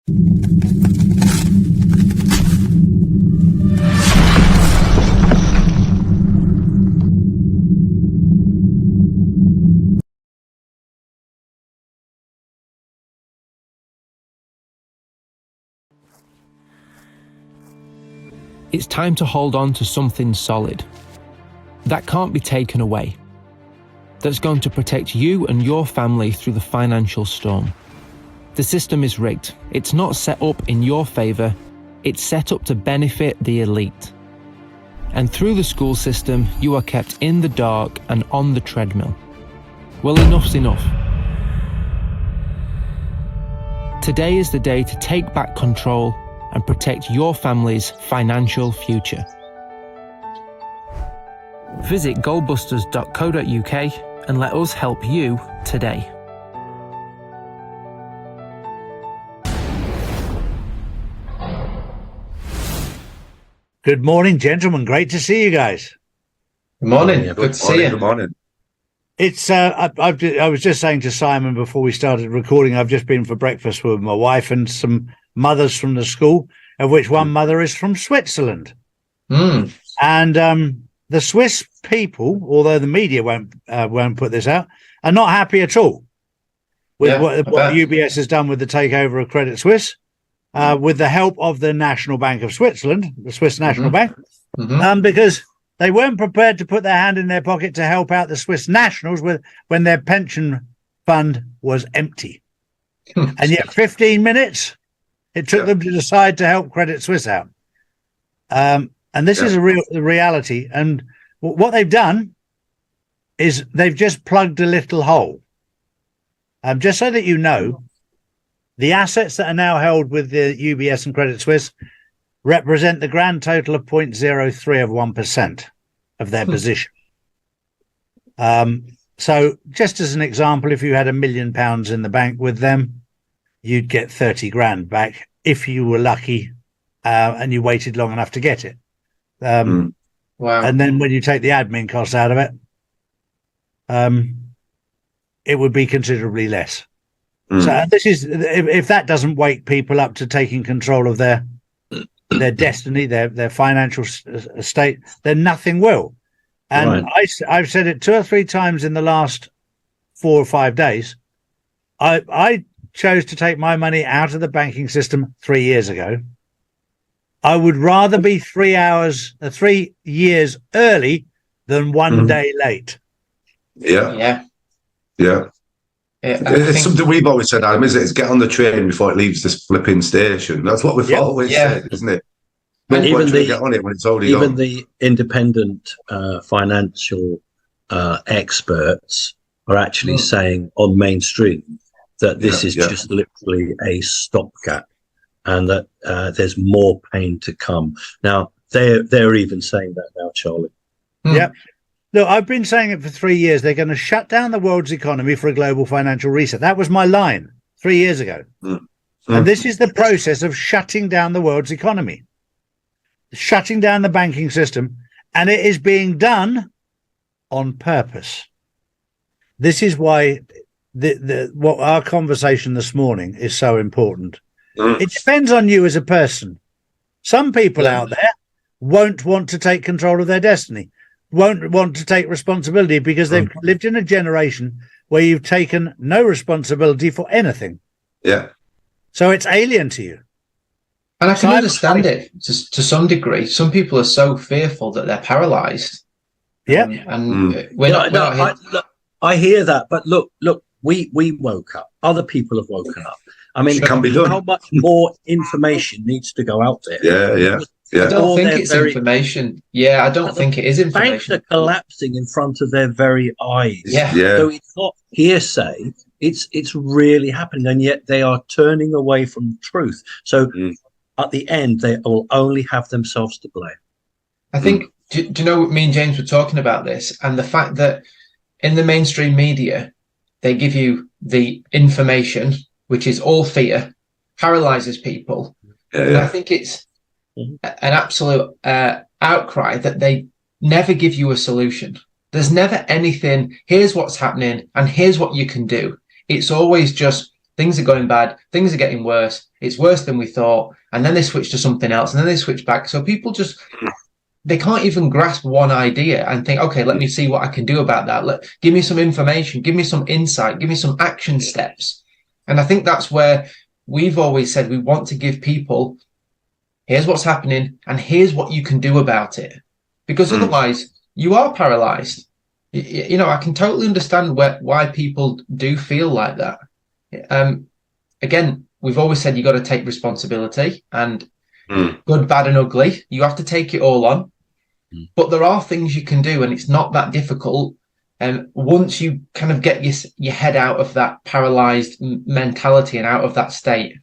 It's time to hold on to something solid that can't be taken away, that's going to protect you and your family through the financial storm. The system is rigged. It's not set up in your favour, it's set up to benefit the elite. And through the school system, you are kept in the dark and on the treadmill. Well, enough's enough. Today is the day to take back control and protect your family's financial future. Visit goalbusters.co.uk and let us help you today. Good morning, gentlemen. Great to see you guys. Good morning. Yeah, Good to see you. Good morning. It's I was just saying to Simon before we started recording, I've just been for breakfast with my wife and some mothers from the school, of which one mother is from Switzerland. And the Swiss people, although the media won't put this out, are not happy at all with what UBS has done with the takeover of Credit Suisse, with the help of the National Bank of Switzerland, the Swiss National Bank, because they weren't prepared to put their hand in their pocket to help out the Swiss nationals when their pension fund was empty. And yet 15 minutes it took them to decide to help Credit Suisse out. And this is a real reality. And what they've done is they've just plugged a little hole. Just so that you know, the assets that are now held with the UBS and Credit Suisse represent the grand total of 0.03 of 1% of their position. So just as an example, if you had £1 million in the bank with them, you'd get 30 grand back if you were lucky and you waited long enough to get it. Wow. And then when you take the admin costs out of it, it would be considerably less. So this is, if that doesn't wake people up to taking control of their destiny, their financial state, then nothing will. And I've said it 2 or 3 times in the last 4 or 5 days. I chose to take my money out of the banking system 3 years ago. I would rather be 3 years early than 1 day late. Yeah. It's something we've always said, Adam, is it? It's get on the train before it leaves this flipping station. That's what we've always said, isn't it? But even get on it when it's already gone. the independent financial experts are actually saying on mainstream that this is just literally a stopgap, and that there's more pain to come. Now they're even saying that now, Charlie. Yeah. Look, I've been saying it for 3 years. They're going to shut down the world's economy for a global financial reset. That was my line 3 years ago. And this is the process of shutting down the world's economy, shutting down the banking system, and it is being done on purpose. This is why what our conversation this morning is so important. It depends on you as a person. Some people out there won't want to take control of their destiny, won't want to take responsibility because they've lived in a generation where you've taken no responsibility for anything. Yeah. So it's alien to you. And I can understand it to some degree. Some people are so fearful that they're paralyzed. Yeah. I hear that, but look, we woke up. Other people have woken up. I mean, It can be done. how much more information needs to go out there? Yeah. I don't think it's information. I don't think it is information. Banks are collapsing in front of their very eyes. Yeah. So it's not hearsay. It's really happening, and yet they are turning away from the truth. So at the end, they will only have themselves to blame. I think, do you know, me and James were talking about this, and the fact that in the mainstream media, they give you the information, which is all fear, paralyzes people. And I think it's an absolute outcry that they never give you a solution. There's never anything, here's what's happening and here's what you can do. It's always just things are going bad, things are getting worse, it's worse than we thought, and then they switch to something else, and then they switch back. So people just, they can't even grasp one idea and think, okay, let me see what I can do about that. Give me some information, give me some insight, give me some action steps. And I think that's where we've always said we want to give people, here's what's happening, and here's what you can do about it. Because otherwise, you are paralyzed. You know, I can totally understand why people do feel like that. Again, we've always said you got to take responsibility, and good, bad, and ugly. You have to take it all on. But there are things you can do, and it's not that difficult. And once you kind of get your head out of that paralyzed mentality and out of that state.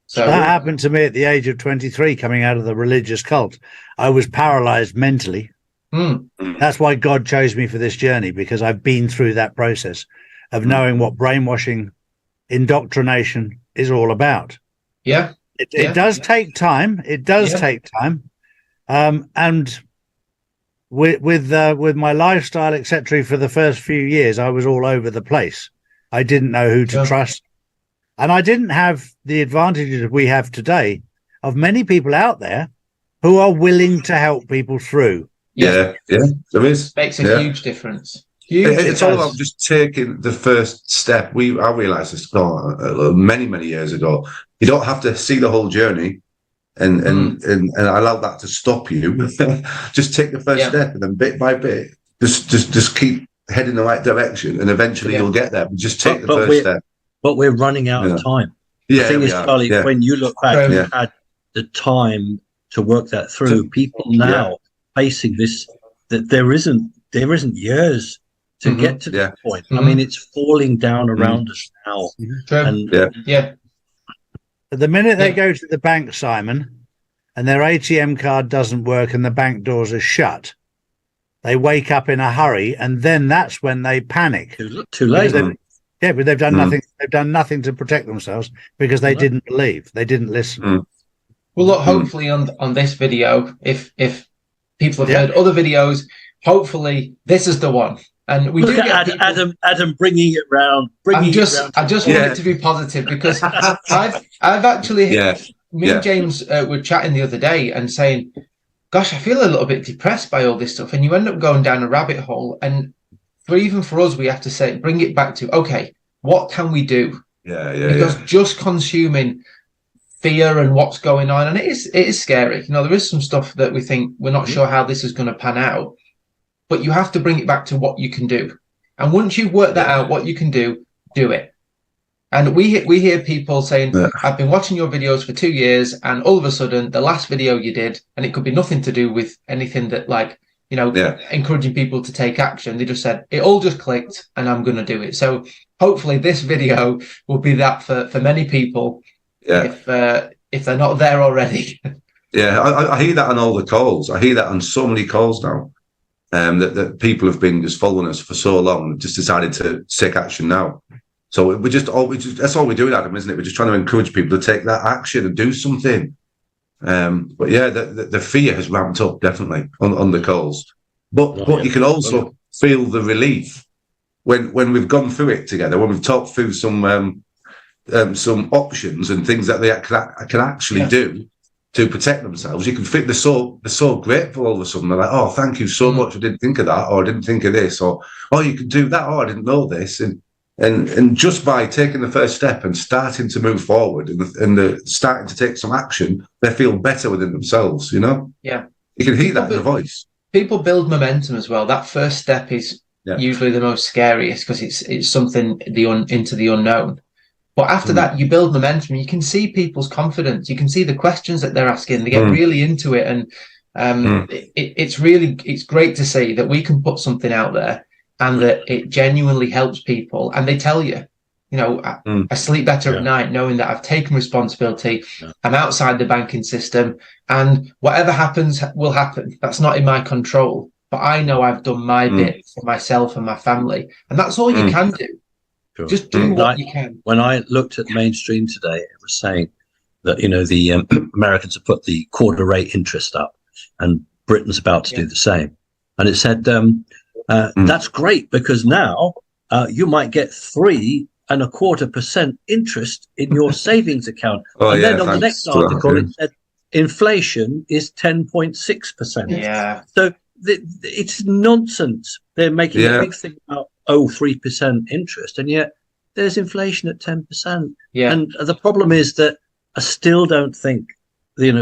So that happened to me at the age of 23, coming out of the religious cult. I was paralyzed mentally. That's why God chose me for this journey, because I've been through that process of knowing what brainwashing, indoctrination is all about. Yeah. It does take time. It does take time. And with my lifestyle, etc., for the first few years, I was all over the place. I didn't know who to trust. And I didn't have the advantages we have today of many people out there who are willing to help people through. Yeah, there is. Makes a huge difference. It's all about just taking the first step. I realised this many years ago. You don't have to see the whole journey and allow that to stop you. Just take the first step, and then bit by bit, just keep heading in the right direction, and eventually you'll get there. But just take the first step. But we're running out of time. The thing is, Charlie, when you look back, you had the time to work that through. People now facing this, that there isn't years to get to that point. I mean, it's falling down around us now. And the minute they go to the bank, Simon, and their ATM card doesn't work and the bank doors are shut, they wake up in a hurry, and then that's when they panic. Too late. But they've done nothing. They've done nothing to protect themselves because they didn't believe. They didn't listen. Well, look, hopefully on this video, if people have heard other videos, hopefully this is the one. And we look at Adam bringing it round. I just want it to be positive, because I've actually me and James were chatting the other day and saying, gosh, I feel a little bit depressed by all this stuff, and you end up going down a rabbit hole. And even for us, we have to say, bring it back to, okay, what can we do? Because just consuming fear and what's going on, and it is scary. You know, there is some stuff that we think we're not sure how this is going to pan out, but you have to bring it back to what you can do. And once you've worked that out, what you can do it. And we hear people saying, I've been watching your videos for 2 years, and all of a sudden the last video you did, and it could be nothing to do with anything that, like, you know, encouraging people to take action. They just said, it all just clicked and I'm going to do it. So hopefully this video will be that for many people, if they're not there already. I hear that on all the calls. I hear that on so many calls now, that people have been just following us for so long, just decided to take action now. So that's all we're doing, Adam, isn't it? We're just trying to encourage people to take that action and do something. But the fear has ramped up definitely on the calls. But you can also feel the relief when we've gone through it together, when we've talked through some options and things that they can actually do to protect themselves. You can feel they're so grateful all of a sudden. They're like, oh, thank you so much. I didn't think of that, or I didn't think of this, or oh, you can do that, oh, I didn't know this. And just by taking the first step and starting to move forward and starting to take some action, they feel better within themselves, you know? Yeah. You can hear that in the voice. People build momentum as well. That first step is usually the most scariest, because it's something into the unknown. But after that, you build momentum. You can see people's confidence. You can see the questions that they're asking. They get really into it. And it's great to see that we can put something out there and that it genuinely helps people. And they tell you, you know, I sleep better at night knowing that I've taken responsibility. I'm outside the banking system, and whatever happens will happen. That's not in my control. But I know I've done my bit for myself and my family. And that's all you can do. Sure. Just do what you can. When I looked at Mainstream today, it was saying that, you know, the Americans have put the quarter rate interest up, and Britain's about to do the same. And it said, that's great, because now you might get 3 2.25% interest in your savings account. Oh, and yeah, then on the thanks next for that, article, yeah. it said inflation is 10.6%. Yeah. So it's nonsense. They're making a Yeah. big thing about 3% interest, and yet there's inflation at 10%. Yeah. And the problem is that I still don't think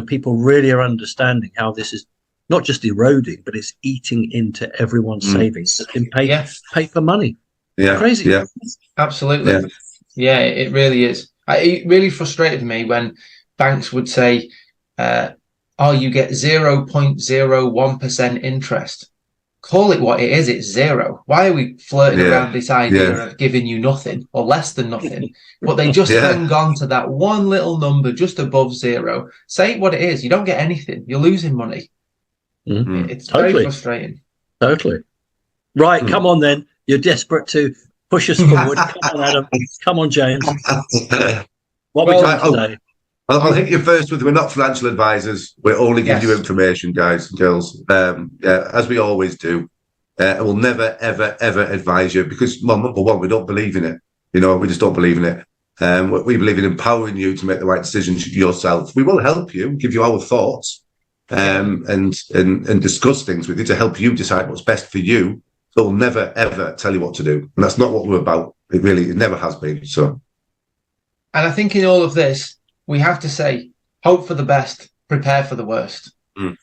people really are understanding how this is not just eroding, but it's eating into everyone's savings that can pay for money. Yeah. Crazy. Yeah. Absolutely. Yeah, it really is. It really frustrated me when banks would say, you get 0.01% interest. Call it what it is. It's zero. Why are we flirting around this idea of giving you nothing or less than nothing? But they just hang on to that one little number just above zero. Say what it is. You don't get anything. You're losing money. Mm-hmm. It's very frustrating. Totally. Right. Come on, then. You're desperate to push us forward. Come on, Adam. Come on, James. What are we doing today? I'll hit you first with, we're not financial advisors. We're only giving you information, guys and girls, as we always do. We'll never, ever, ever advise you because, well, number one, we don't believe in it. We just don't believe in it. We believe in empowering you to make the right decisions yourself. We will help you, give you our thoughts, and discuss things with you to help you decide what's best for you. But we'll never, ever tell you what to do. And that's not what we're about. It never has been. So, and I think in all of this, we have to say, hope for the best, prepare for the worst.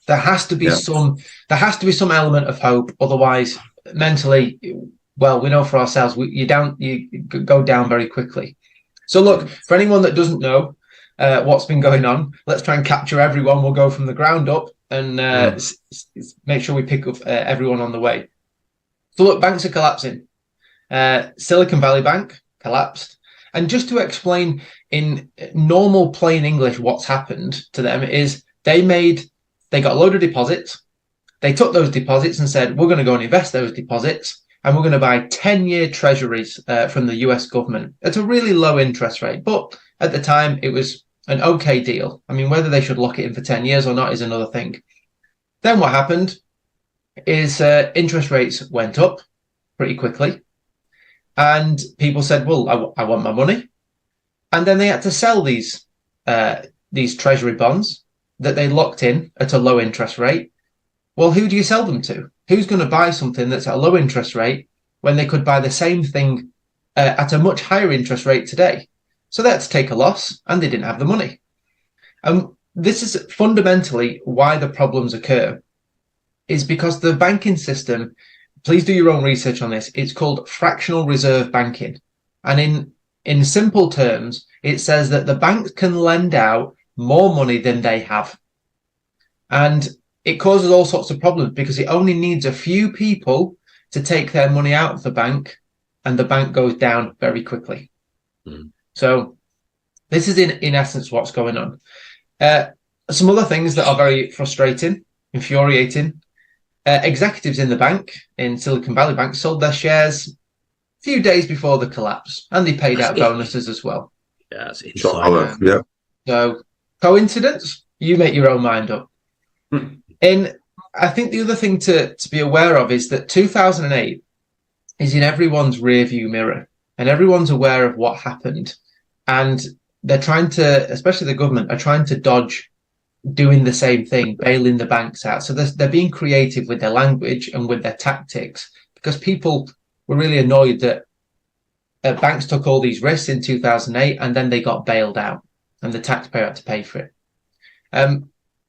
There has to be some element of hope. Otherwise, mentally, well, we know for ourselves, you go down very quickly. So look, for anyone that doesn't know what's been going on, let's try and capture everyone. We'll go from the ground up and make sure we pick up everyone on the way. So look, banks are collapsing. Silicon Valley Bank collapsed. And just to explain in normal plain English what's happened to them is they got a load of deposits. They took those deposits and said, we're going to go and invest those deposits and we're going to buy 10-year treasuries from the US government at a really low interest rate. But at the time, it was an okay deal. I mean, whether they should lock it in for 10 years or not is another thing. Then what happened is interest rates went up pretty quickly. And people said, well, I want my money. And then they had to sell these treasury bonds that they locked in at a low interest rate. Well, who do you sell them to? Who's going to buy something that's at a low interest rate when they could buy the same thing at a much higher interest rate today? So they had to take a loss and they didn't have the money. This is fundamentally why the problems occur, is because the banking system, please do your own research on this. It's called fractional reserve banking. And in simple terms, it says that the banks can lend out more money than they have. And it causes all sorts of problems because it only needs a few people to take their money out of the bank and the bank goes down very quickly. So this is in essence what's going on. Some other things that are very frustrating, infuriating. Executives in the bank, in Silicon Valley Bank, sold their shares a few days before the collapse, and they paid out bonuses as well. Yeah, that's insane. Yeah. So, coincidence? You make your own mind up. And I think the other thing to be aware of is that 2008 is in everyone's rearview mirror, and everyone's aware of what happened. And they're trying to, especially the government, are trying to dodge doing the same thing, bailing the banks out. So they're being creative with their language and with their tactics because people were really annoyed that banks took all these risks in 2008 and then they got bailed out and the taxpayer had to pay for it.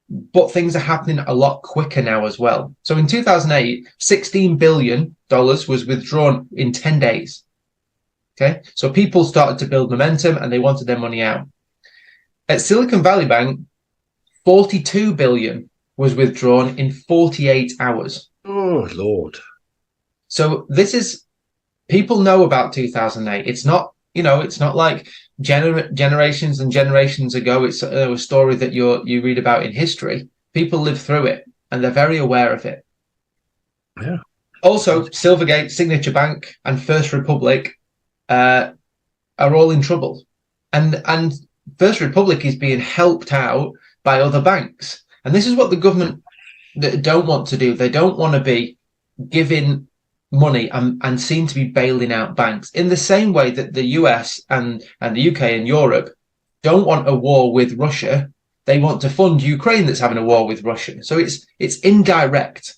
But things are happening a lot quicker now as well. So in 2008, $16 billion was withdrawn in 10 days. Okay, so people started to build momentum and they wanted their money out. At Silicon Valley Bank, 42 billion was withdrawn in 48 hours. Oh, Lord. So this is, people know about 2008. It's not, it's not like generations and generations ago. It's a story that you read about in history. People live through it and they're very aware of it. Yeah. Also, Silvergate, Signature Bank and First Republic are all in trouble. And First Republic is being helped out by other banks. And this is what the government don't want to do. They don't want to be giving money and seem to be bailing out banks in the same way that the US and the UK and Europe don't want a war with Russia. They want to fund Ukraine that's having a war with Russia. So it's indirect.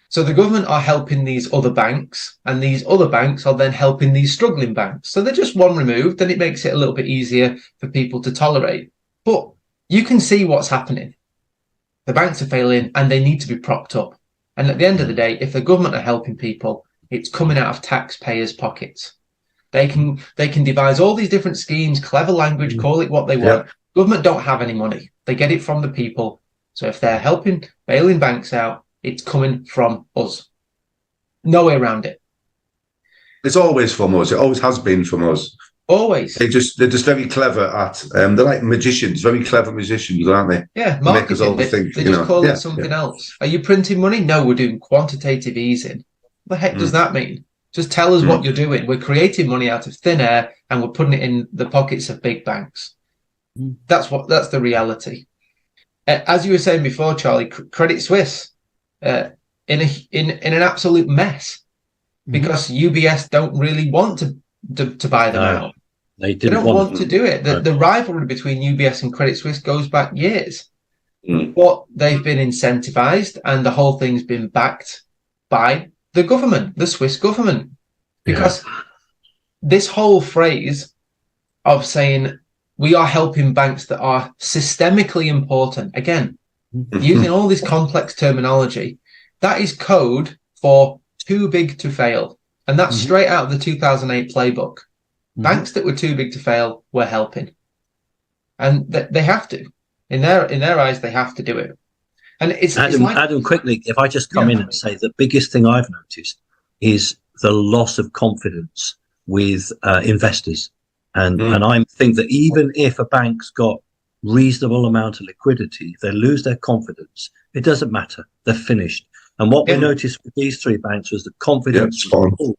So the government are helping these other banks, and these other banks are then helping these struggling banks. So they're just one removed, and it makes it a little bit easier for people to tolerate. But you can see what's happening. The banks are failing and they need to be propped up. And at the end of the day, if the government are helping people, it's coming out of taxpayers' pockets. They can devise all these different schemes, clever language, call it what they want. Government don't have any money. They get it from the people. So if they're helping, bailing banks out, it's coming from us. No way around it. It's always from us. It always has been from us. Always. They're just very clever at. They're like magicians, very clever magicians, aren't they? Yeah, they make us marketing. overthink. They just call it something else. Are you printing money? No, we're doing quantitative easing. What the heck does that mean? Just tell us what you're doing. We're creating money out of thin air and we're putting it in the pockets of big banks. That's the reality. As you were saying before, Charlie, Credit Suisse in an absolute mess because UBS don't really want to buy them out. They don't want to do it. The rivalry between UBS and Credit Suisse goes back years. But they've been incentivized and the whole thing's been backed by the government, the Swiss government. Because this whole phrase of saying we are helping banks that are systemically important, again, using all this complex terminology, that is code for too big to fail. And that's straight out of the 2008 playbook. Banks that were too big to fail were helping. And they have to. In their eyes, they have to do it. And it's Adam, quickly, if I just come in and say the biggest thing I've noticed is the loss of confidence with investors. And I think that even if a bank's got reasonable amount of liquidity, if they lose their confidence, it doesn't matter. They're finished. And what we noticed with these three banks was the confidence was full.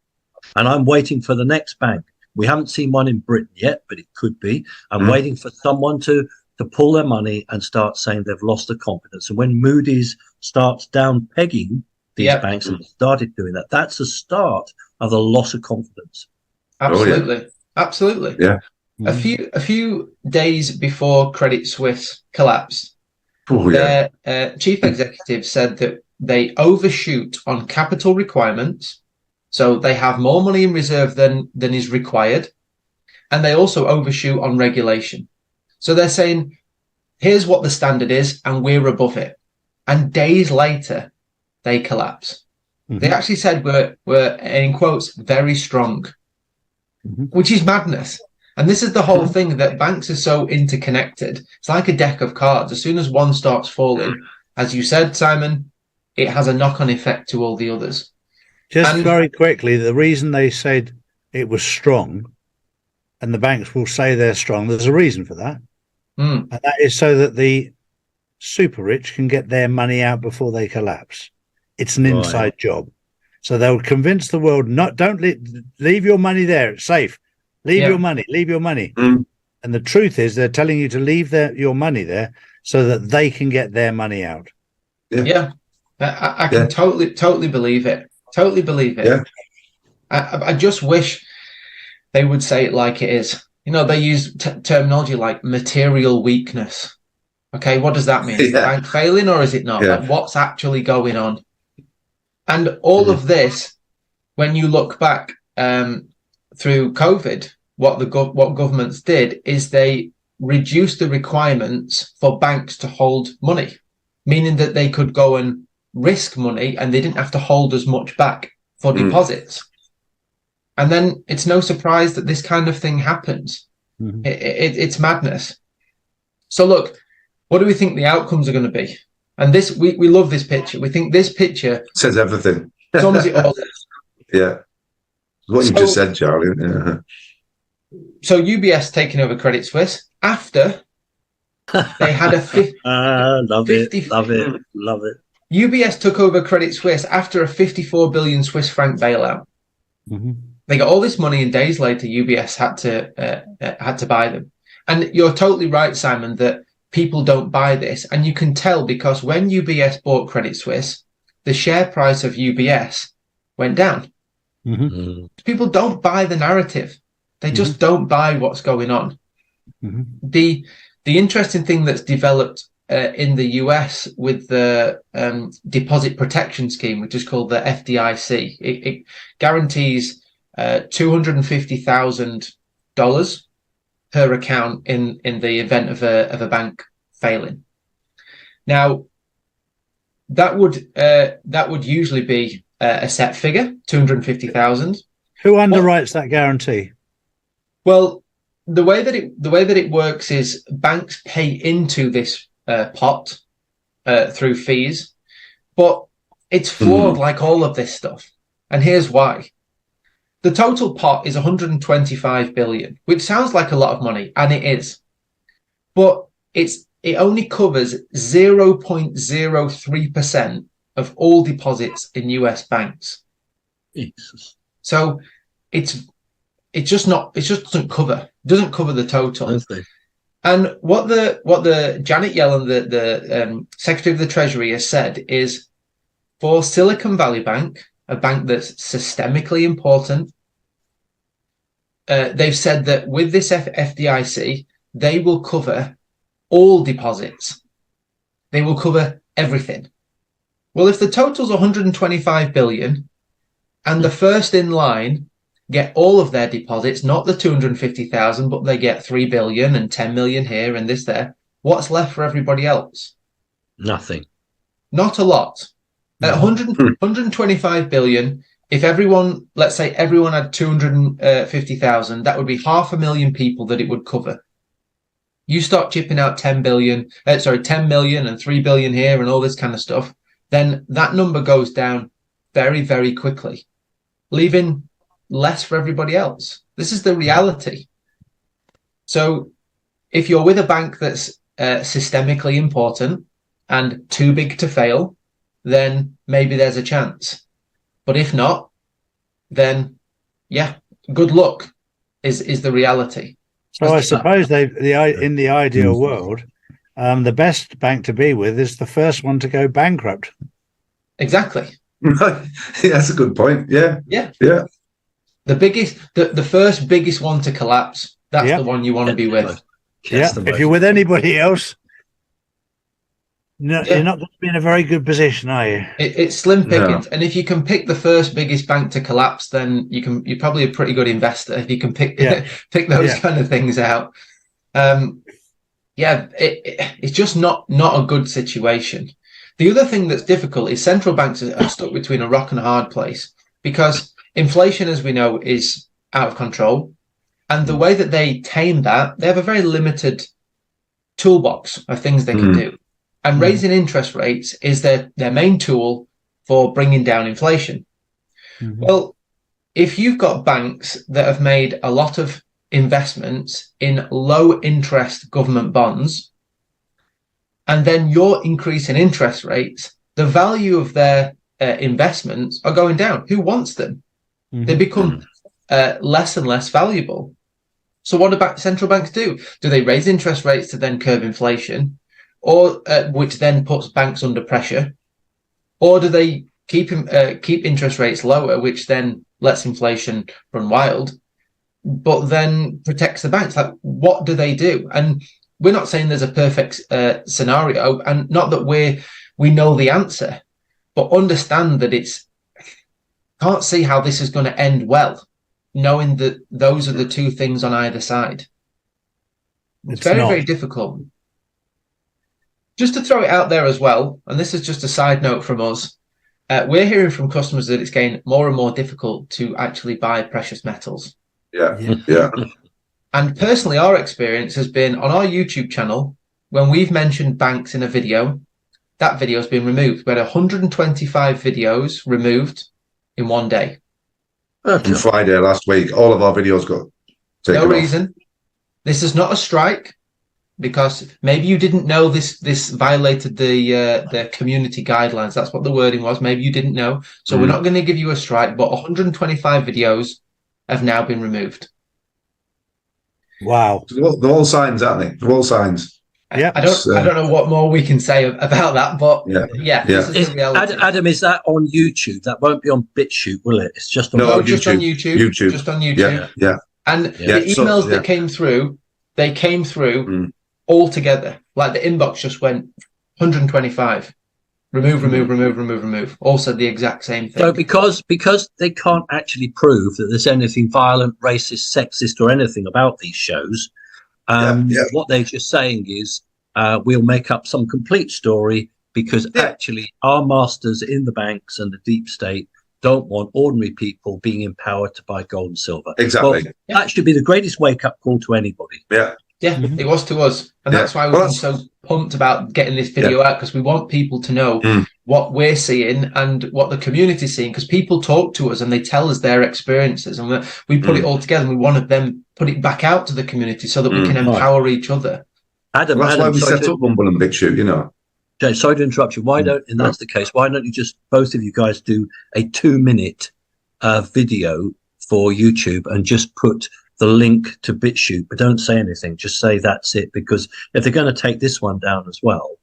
And I'm waiting for the next bank. We haven't seen one in Britain yet, but it could be. I'm waiting for someone to pull their money and start saying they've lost the confidence. And when Moody's starts down pegging these banks and started doing that, that's the start of the loss of confidence. Absolutely. Absolutely. Yeah. A few days before Credit Suisse collapsed, their chief executive said that they overshoot on capital requirements. So they have more money in reserve than is required. And they also overshoot on regulation. So they're saying, here's what the standard is, and we're above it. And days later, they collapse. They actually said we're in quotes, very strong, which is madness. And this is the whole thing, that banks are so interconnected. It's like a deck of cards. As soon as one starts falling, as you said, Simon, it has a knock-on effect to all the others. Just very quickly, the reason they said it was strong, and the banks will say they're strong, there's a reason for that. And that is so that the super rich can get their money out before they collapse. It's an inside job. So they'll convince the world, don't leave your money there. It's safe. Leave your money. And the truth is they're telling you to leave your money there so that they can get their money out. I can totally believe it. Totally believe it. I just wish they would say it like it is. You know, they use terminology like material weakness. Okay, what does that mean? Is the bank failing or is it not? Like, what's actually going on? And all of this, when you look back through COVID, what governments did is they reduced the requirements for banks to hold money, meaning that they could go and risk money and they didn't have to hold as much back for deposits. And then it's no surprise that this kind of thing happens. It's madness. So look, what do we think the outcomes are going to be? And this, we love this picture. We think this picture says everything. Sums it all. What you just said, Charlie. So UBS taking over Credit Suisse after they had a love it. UBS took over Credit Suisse after a 54 billion Swiss franc bailout. They got all this money, and days later, UBS had to buy them. And you're totally right, Simon, that people don't buy this, and you can tell because when UBS bought Credit Suisse, the share price of UBS went down. People don't buy the narrative. They just don't buy what's going on. The interesting thing that's developed in the US with the deposit protection scheme, which is called the FDIC, it guarantees $250,000 per account in the event of a bank failing. Now, that would usually be a set figure, 250,000. Who underwrites that guarantee? Well, the way that it works is banks pay into this pot through fees, but it's flawed like all of this stuff. And here's why. The total pot is 125 billion, which sounds like a lot of money, and it is. But it only covers 0.03% of all deposits in US banks. Jesus. So it just doesn't cover the total. And what the Janet Yellen, the Secretary of the Treasury, has said is, for Silicon Valley Bank, a bank that's systemically important, they've said that with this FDIC, they will cover all deposits. They will cover everything. Well, if the total's 125 billion and the first in line get all of their deposits, not the 250,000, but they get 3 billion and 10 million here and this there, what's left for everybody else? Nothing. Not a lot. At 125 billion, if everyone, let's say everyone had 250,000, that would be 500,000 people that it would cover. You start chipping out 10 million and 3 billion here and all this kind of stuff, then that number goes down very, very quickly, leaving less for everybody else. This is the reality. So if you're with a bank that's systemically important and too big to fail, then maybe there's a chance. But if not, then yeah, good luck is the reality. So I suppose in the ideal world, the best bank to be with is the first one to go bankrupt. Exactly. Right. Yeah, that's a good point. Yeah. Yeah. Yeah. The first biggest one to collapse, that's the one you want to be with. Yeah. If you're with anybody else, you're not going to be in a very good position, are you? It's slim pickings. No. And if you can pick the first biggest bank to collapse, then you're probably a pretty good investor if you can pick those kind of things out. It's just not a good situation. The other thing that's difficult is central banks are stuck between a rock and a hard place, because inflation, as we know, is out of control. And the way that they tame that, they have a very limited toolbox of things they can do. And raising interest rates is their main tool for bringing down inflation. Well, if you've got banks that have made a lot of investments in low interest government bonds, and then you're increasing interest rates, the value of their investments are going down. Who wants them? They become less and less valuable. So what do central banks do? Do they raise interest rates to then curb inflation, or which then puts banks under pressure? Or do they keep interest rates lower, which then lets inflation run wild, but then protects the banks? Like, what do they do? And we're not saying there's a perfect scenario, and not that we know the answer, but understand that can't see how this is going to end well, knowing that those are the two things on either side. It's very, very difficult. Just to throw it out there as well, and this is just a side note from us, we're hearing from customers that it's getting more and more difficult to actually buy precious metals. Yeah. And personally, our experience has been on our YouTube channel, when we've mentioned banks in a video, that video has been removed. We had 125 videos removed in one day. On Friday last week, all of our videos got taken off. No reason. This is not a strike, because maybe you didn't know this violated the community guidelines. That's what the wording was. Maybe you didn't know. So we're not going to give you a strike, but 125 videos have now been removed. Wow. They're all signs, aren't they? They're all signs. Yeah. I don't know what more we can say about that, but this is the reality. Adam, is that on YouTube? That won't be on BitChute, will it? It's just on just on YouTube. Just on YouTube. Yeah. And the emails that came through, they came through all together. Like the inbox just went 125. Remove. All said the exact same thing. So because they can't actually prove that there's anything violent, racist, sexist, or anything about these shows, what they're just saying is we'll make up some complete story because actually our masters in the banks and the deep state don't want ordinary people being empowered to buy gold and silver. Exactly. Well, that should be the greatest wake-up call to anybody. Yeah, it was to us. And that's why we've been so pumped about getting this video out, because we want people to know what we're seeing and what the community's seeing, because people talk to us and they tell us their experiences, and we put it all together, and we wanted them put it back out to the community so that we can empower each other. Adam, that's why we set up Rumble and BitChute, you know. Jay, sorry to interrupt you. Why don't, and that's the case, why don't you just, both of you guys, do a 2-minute video for YouTube and just put the link to BitChute, but don't say anything. Just say that's it, because if they're going to take this one down as well,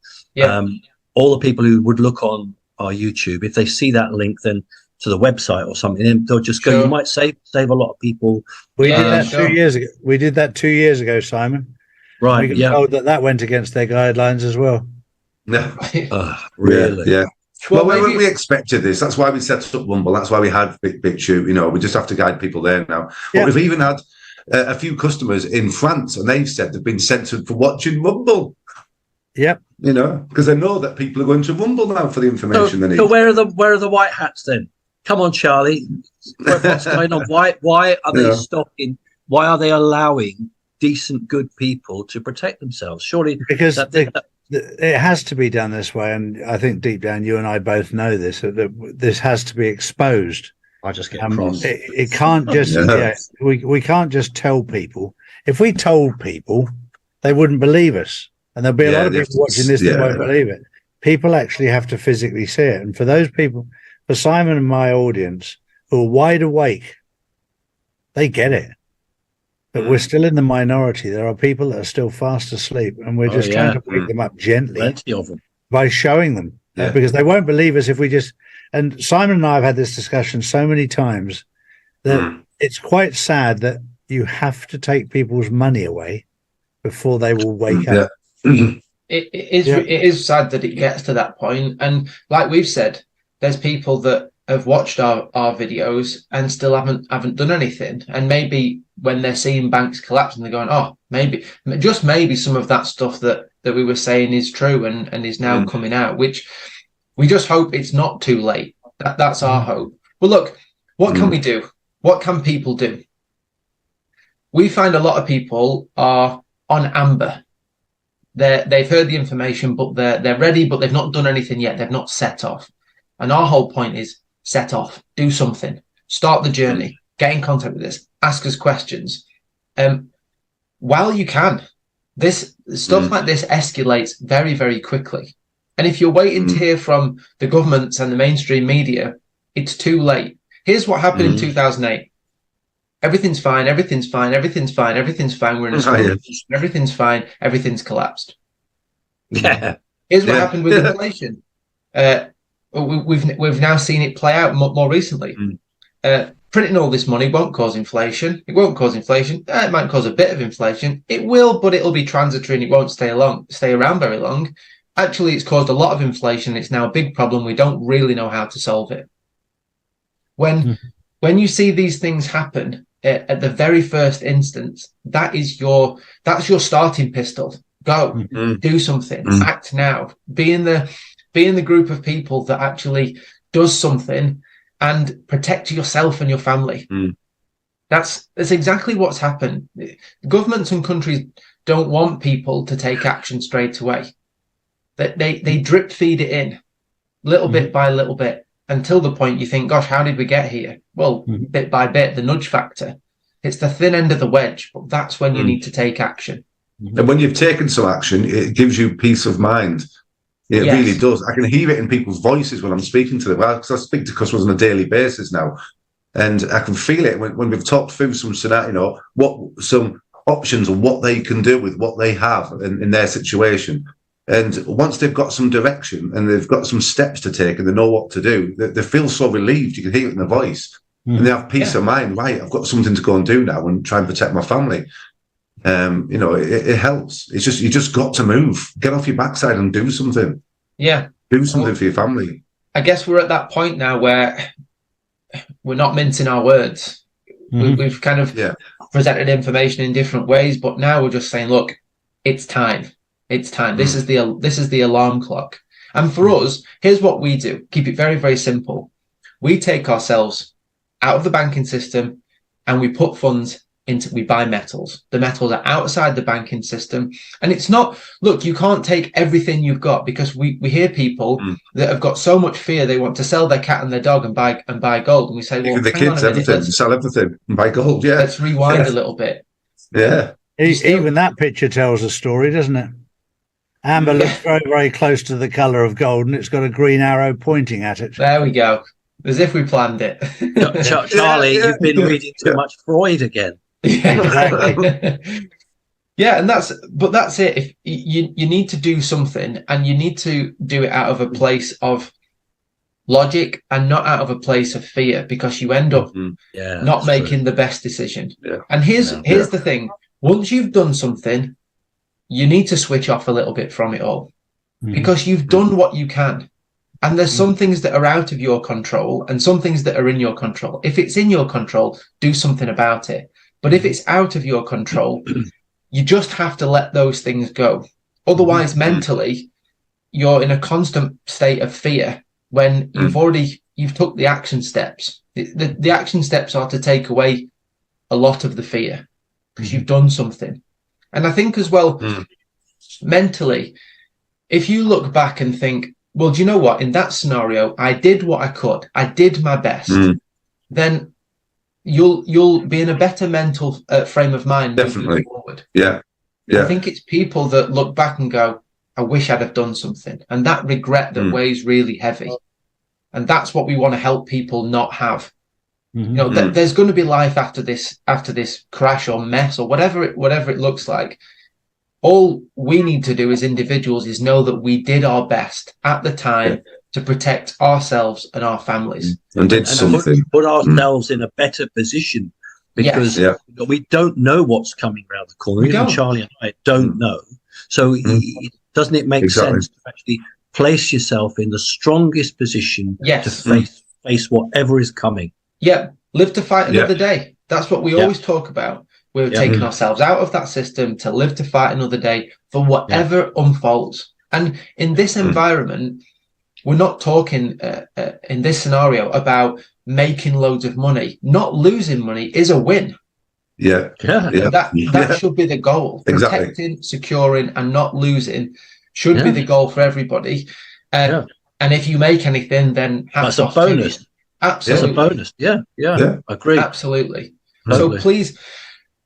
all the people who would look on our YouTube, if they see that link then to the website or something, then they'll just go. You might save a lot of people. We did that 2 years ago. We did that 2 years ago, Simon. Right. We got told that went against their guidelines as well. No. Really? Yeah. Well, we expected this. That's why we set up Rumble. That's why we had BitChute. You know, we just have to guide people there now. But we've even had a few customers in France, and they've said they've been censored for watching Rumble. Yep. You know, because they know that people are going to Rumble now for the information they need. So where are the white hats then? Come on, Charlie. What's going on? Why are they stopping? Why are they allowing decent, good people to protect themselves? Surely, because it has to be done this way, and I think deep down you and I both know this. That this has to be exposed. I just get cross. It can't just. We can't just tell people. If we told people, they wouldn't believe us, and there'll be a lot of people watching this that won't believe it. People actually have to physically see it, and for those people, for Simon and my audience who are wide awake, they get it. But we're still in the minority. There are people that are still fast asleep, and we're just trying to wake them up gently. Plenty of them. By showing them, because they won't believe us if we just. And Simon and I have had this discussion so many times that it's quite sad that you have to take people's money away before they will wake up. It is sad that it gets to that point. And like we've said, there's people that have watched our videos and still haven't done anything. And maybe when they're seeing banks collapse and they're going, oh, maybe some of that stuff that we were saying is true and is now coming out, which we just hope it's not too late. That's our hope. Well, look, what can we do? What can people do? We find a lot of people are on amber. They've heard the information, but they're ready, but they've not done anything yet. They've not set off. And our whole point is set off, do something, start the journey, get in contact with us, ask us questions. While you can, this stuff like this escalates very, very quickly. And if you're waiting to hear from the governments and the mainstream media, it's too late. Here's what happened in 2008. Everything's fine. We're in a school. Everything's fine. Everything's collapsed. Yeah. Here's what happened with inflation. We've now seen it play out more recently. Printing all this money won't cause inflation. It won't cause inflation. It might cause a bit of inflation. It will, but it'll be transitory and it won't stay around very long. Actually, it's caused a lot of inflation. It's now a big problem. We don't really know how to solve it. When you see these things happen at the very first instance, that's your starting pistol. Go, do something, act now. Be in the group of people that actually does something and protect yourself and your family. That's exactly what's happened. Governments and countries don't want people to take action straight away. They drip feed it in little bit by little bit until the point you think, gosh, how did we get here? Well, bit by bit, the nudge factor. It's the thin end of the wedge, but that's when you need to take action. And when you've taken some action, it gives you peace of mind. It really does. I can hear it in people's voices when I'm speaking to them. Because I speak to customers on a daily basis now, and I can feel it when we've talked through some scenario, some options of what they can do with what they have in their situation. And once they've got some direction and they've got some steps to take and they know what to do, they feel so relieved. You can hear it in their voice. And they have peace of mind. Right, I've got something to go and do now and try and protect my family. It helps. It's just, you just got to move. Get off your backside and do something. Yeah. Do something for your family. I guess we're at that point now where we're not mincing our words. We've kind of presented information in different ways, but now we're just saying, look, it's time. It's time. This is the alarm clock. And for us, here's what we do. Keep it very, very simple. We take ourselves out of the banking system and we put funds we buy metals. The metals are outside the banking system. And it's not, look, you can't take everything you've got, because we hear people that have got so much fear they want to sell their cat and their dog and buy gold. And we say, well, the kids, everything, sell everything and buy gold. Yeah. Let's rewind a little bit. Yeah. Even that picture tells a story, doesn't it? Amber looks very, very close to the colour of gold, and it's got a green arrow pointing at it. There we go. As if we planned it. Charlie, you've been reading too much Freud again. Yeah, exactly. Yeah, and that's it. If you need to do something, and you need to do it out of a place of logic and not out of a place of fear, because you end up not making the best decision. Yeah. And here's the thing. Once you've done something, you need to switch off a little bit from it all, because you've done what you can. And there's some things that are out of your control and some things that are in your control. If it's in your control, do something about it. But if it's out of your control, you just have to let those things go. Otherwise, mentally, you're in a constant state of fear when you've took the action steps. The action steps are to take away a lot of the fear, because you've done something. And I think as well, mentally, if you look back and think, well, do you know what? In that scenario, I did what I could. I did my best. Then you'll be in a better mental frame of mind. Definitely. Moving forward. Yeah. I think it's people that look back and go, I wish I'd have done something. And that regret that weighs really heavy. And that's what we want to help people not have. You know, there's going to be life after this crash or mess or whatever it looks like. All we need to do as individuals is know that we did our best at the time to protect ourselves and our families. And did something. Put ourselves in a better position, because we don't know what's coming around the corner. Even Charlie and I don't know. So doesn't it make sense to actually place yourself in the strongest position to face whatever is coming? Yeah. Live to fight another day. That's what we always talk about. We're taking ourselves out of that system to live to fight another day for whatever unfolds. And in this environment, we're not talking in this scenario about making loads of money. Not losing money is a win. That should be the goal. Exactly. Protecting, securing, and not losing should be the goal for everybody. And if you make anything, then that's a bonus. Absolutely. It's a bonus. Yeah. Agree. Absolutely. So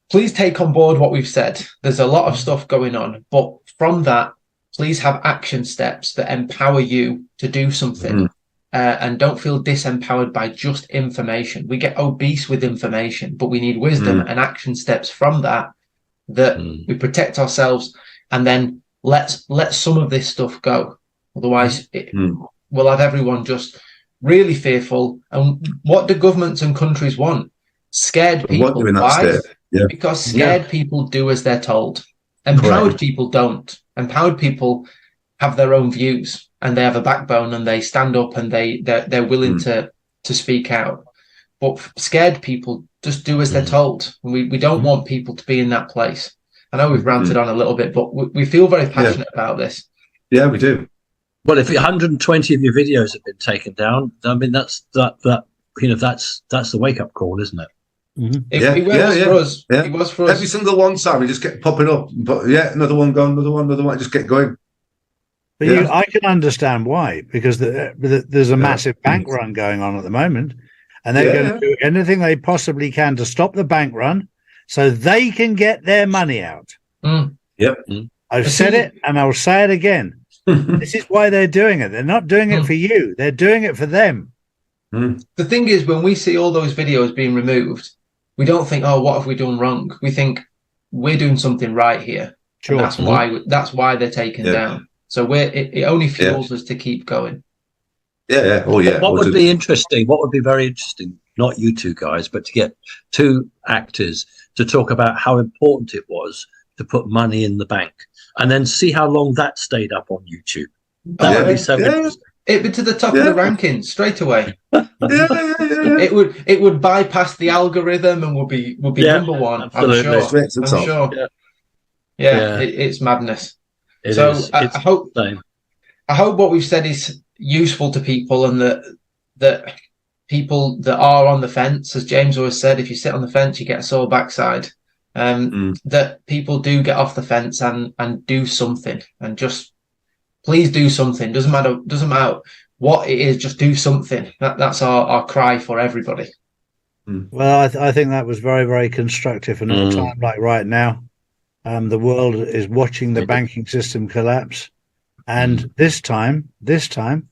please take on board what we've said. There's a lot of stuff going on, but from that, please have action steps that empower you to do something, and don't feel disempowered by just information. We get obese with information, but we need wisdom and action steps from that we protect ourselves, and then let some of this stuff go. Otherwise, we'll have everyone just really fearful. And what do governments and countries want? Scared people. Why? Because scared people do as they're told. Empowered people don't. Empowered people have their own views, and they have a backbone, and they stand up, and they're willing to speak out. But scared people just do as they're told. We don't want people to be in that place. I know we've ranted on a little bit, but we feel very passionate about this. Yeah, we do. Well, if 120 of your videos have been taken down, I mean, that's the wake up call, isn't it? It was for us. It was for us. Every single one, Simon, just get popping up. But another one gone, another one, just get going. But I can understand why, because there's a massive bank run going on at the moment, and they're going to do anything they possibly can to stop the bank run so they can get their money out. I've said it, and I'll say it again. This is why they're doing it. They're not doing it for you. They're doing it for them. The thing is, when we see all those videos being removed, we don't think, oh, what have we done wrong? We think, we're doing something right here. Sure. And that's why they're taken down. So it only fuels us to keep going. Yeah. Oh, yeah. What would be interesting? What would be very interesting? Not you two guys, but to get two actors to talk about how important it was to put money in the bank, and then see how long that stayed up on YouTube. That would be so interesting. It'd be to the top of the rankings straight away. Yeah. It would bypass the algorithm and would be number one. Absolutely. I'm sure. Yeah. It's madness. I hope what we've said is useful to people, and that people that are on the fence, as James always said, if you sit on the fence, you get a sore backside. That people do get off the fence and do something, and just please do something. Doesn't matter what it is, just do something. That's our cry for everybody. Well, I think that was very, very constructive. And at a time like right now, the world is watching the banking system collapse. And this time,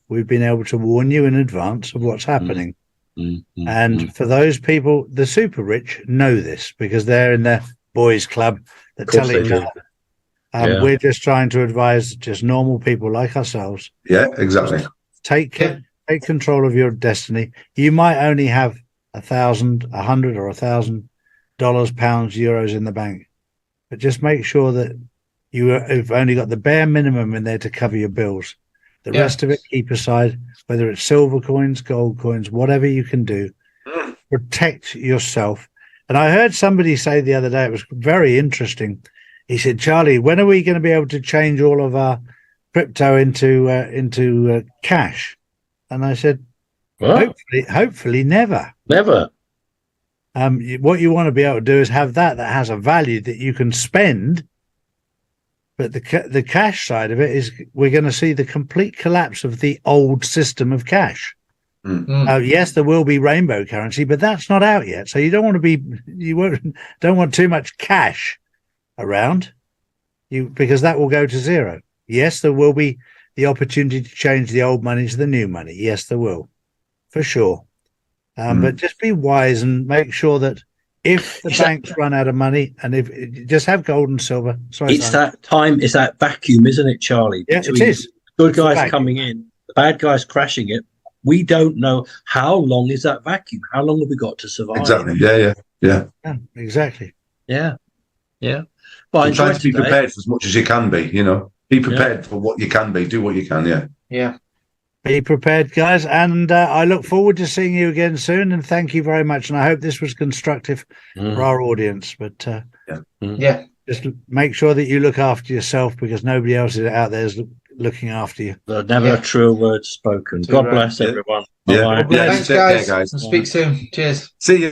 we've been able to warn you in advance of what's happening. And for those people, the super rich know this because they're in their boys' club. They're telling you. We're just trying to advise just normal people like ourselves. Yeah, exactly. Take control of your destiny. You might only have $1,000, $100, or $1,000, pounds, euros in the bank, but just make sure that you've only got the bare minimum in there to cover your bills. The rest of it, keep aside, whether it's silver coins, gold coins, whatever you can do. Protect yourself. And I heard somebody say the other day, it was very interesting. He said, Charlie, when are we going to be able to change all of our crypto into cash? And I said, hopefully never. Never. What you want to be able to do is have that has a value that you can spend. But the cash side of it is we're going to see the complete collapse of the old system of cash. Yes, there will be rainbow currency, but that's not out yet. So you don't want too much cash around because that will go to zero. Yes, there will be the opportunity to change the old money to the new money. Yes, there will, for sure. But just be wise and make sure that if the banks run out of money, and if just have gold and silver. It's that vacuum, isn't it, Charlie? Yeah, it is. Good guys coming in, the bad guys crashing it. We don't know how long is that vacuum. How long have we got to survive? Exactly. Yeah. Exactly. Yeah. Well, try to be prepared for as much as you can be. Be prepared for what you can be. Do what you can. Yeah. Be prepared, guys, and I look forward to seeing you again soon. And thank you very much. And I hope this was constructive for our audience. But just make sure that you look after yourself because nobody else is out there is looking after you. Never a true word spoken. God bless everyone. Yeah. Thanks, guys. Speak soon. Cheers. See you.